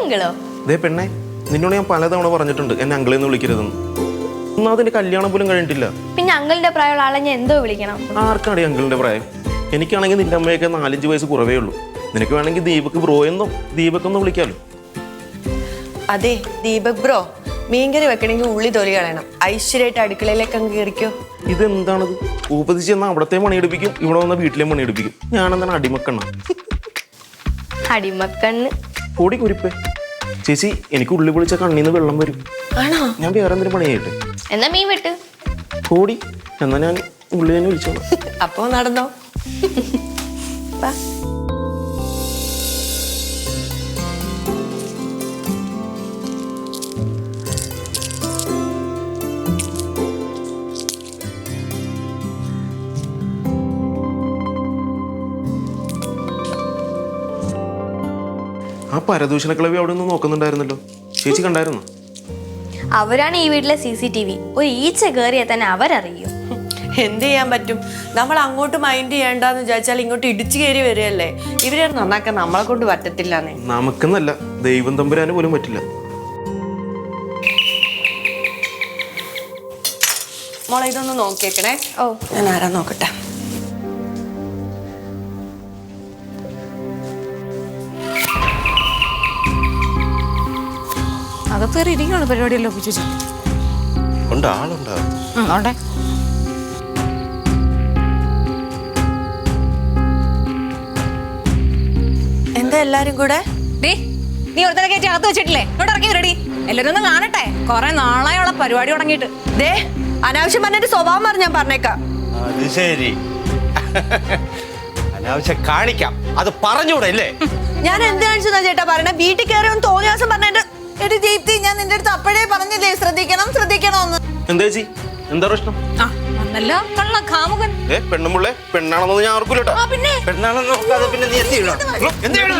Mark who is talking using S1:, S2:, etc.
S1: അങ്കിളോ?
S2: ദേ പെണ്ണെ, നിന്നോട് ഞാൻ പലതവണ പറഞ്ഞിട്ടുണ്ട് എന്നെ അങ്കിളെന്ന് വിളിക്കരുതെന്ന്. ഒന്നാമതിന്റെ കല്യാണം പോലും കഴിഞ്ഞിട്ടില്ല.
S1: പിന്നെ അങ്കിളിന്റെ പ്രായമുള്ള ആളെ ഞാൻ എന്തോ വിളിക്കണം?
S2: ആർക്കാണ് ഈ അങ്കിളിന്റെ പ്രായം? എനിക്കാണെങ്കിൽ നിന്റെ അമ്മയൊക്കെ 4-5 വയസ്സ് കുറവേ ഉള്ളൂ. നിനക്ക് വേണമെങ്കിൽ ദീപക് ബ്രോ എന്നോ ദീപക് വിളിക്കാലോ.
S3: അതെ ദീപക് ബ്രോ, മീൻകറി വെക്കണമെങ്കിൽ ഉള്ളി തൊലി കളയണം. ഐശ്വര്യമായിട്ട് അടുക്കളയിലേക്ക് അങ്ങ് കയറിക്കോ.
S2: ഇതെന്താണത്? ഉപദേശിച്ച് എന്നാൽ അവിടത്തെ പണിയെടുപ്പിക്കും, ഇവിടെ വന്ന വീട്ടിലെ പണിയെടുപ്പിക്കും. ഞാനെന്താണ് അടിമക്കണ്ണ?
S1: അടിമക്കണ്ണ്.
S2: പൊടി കുരിപ്പേ. ചേച്ചി, എനിക്ക് ഉള്ളി പൊളിച്ച കണ്ണീന്ന് വെള്ളം വരും.
S3: ആണോ?
S2: ഞാൻ വേറെ എന്തെങ്കിലും പണി ചെയ്യട്ടെ?
S1: എന്നാ മീൻ വെട്ട്.
S2: പൊടി. എന്നാ ഞാൻ ഉള്ളി തന്നെ വിളിച്ചോളാം.
S3: അപ്പോ നടന്നോ.
S2: ആ പരദൂഷണക്കളവി അവിടെ നിന്ന് നോക്കുന്നുണ്ടായിരുന്നല്ലോ, ചേച്ചി കണ്ടായിരുന്നു?
S1: അവരാണ് ഈ വീട്ടിലെ CCTV. ഒരു ഈച്ച കയറിയാൽ തന്നെ അവരറിയും.
S3: എന്ത് ചെയ്യാൻ പറ്റും? നമ്മൾ അങ്ങോട്ട് മൈൻഡ് ചെയ്യണ്ടെന്ന് വിചാരിച്ചാൽ ഇങ്ങോട്ട് ഇടിച്ചു കയറി വരികയല്ലേ. ഇവരെ നന്നാക്കാൻ നമ്മളെ കൊണ്ട് പറ്റത്തില്ലാന്നേ.
S2: നമുക്കെന്നല്ല, ദൈവം തമ്പുരാന് പോലും പറ്റില്ല.
S3: മോളെ ഇതൊന്ന് നോക്കിയേക്കണേ.
S1: ഓ,
S3: ഞാൻ ആരാ നോക്കട്ടെ.
S4: അകത്ത് കയറി ഇരിക്കുകയാണ് പരിപാടിയല്ലോ ചേച്ചി. ആളുണ്ടോ?
S3: എന്താ എല്ലാരും കൂടെ?
S4: നീ ഒരുത്തനെ കയറ്റി അകത്ത് വെച്ചിട്ടില്ലേ? ഇവിടെ ഇറങ്ങി റെഡി. എല്ലാരും ഒന്ന് കാണട്ടെ, കൊറേ നാളായുള്ള പരിപാടി തുടങ്ങിയിട്ട്.
S3: ദേ, അനാവശ്യം പറഞ്ഞിട്ട് സ്വഭാവം പറഞ്ഞ് ഞാൻ പറഞ്ഞേക്കാം.
S5: അത് ശരി, അനാവശ്യം കാണിക്കാം, അത് പറഞ്ഞൂടെ അല്ലേ?
S3: ഞാൻ എന്ത് കാണിച്ചെന്നാ ചേട്ടാ പറയണേ? വീട്ടിൽ കയറി ഒന്ന് തോന്നിയ ദിവസം പറഞ്ഞിട്ട് എടി ദീപ്തി, ഞാൻ നിന്റെ അടുത്ത് അപ്പോഴേ പറഞ്ഞില്ലേ ശ്രദ്ധിക്കണമെന്ന്.
S2: എന്താ ചേച്ചി, എന്താ പ്രശ്നം?
S4: ആ വന്നല്ലോ കള്ള കാമുകൻ.
S2: പെണ്ണുമുള്ളേ, പെണ്ണാണെന്ന് ഞാൻ ഓർക്കൂലട്ടോ.
S4: പിന്നെ
S5: പെണ്ണാണെന്ന് നോക്കാതെ പിന്നെ നീ എന്ത് ചെയ്യണം?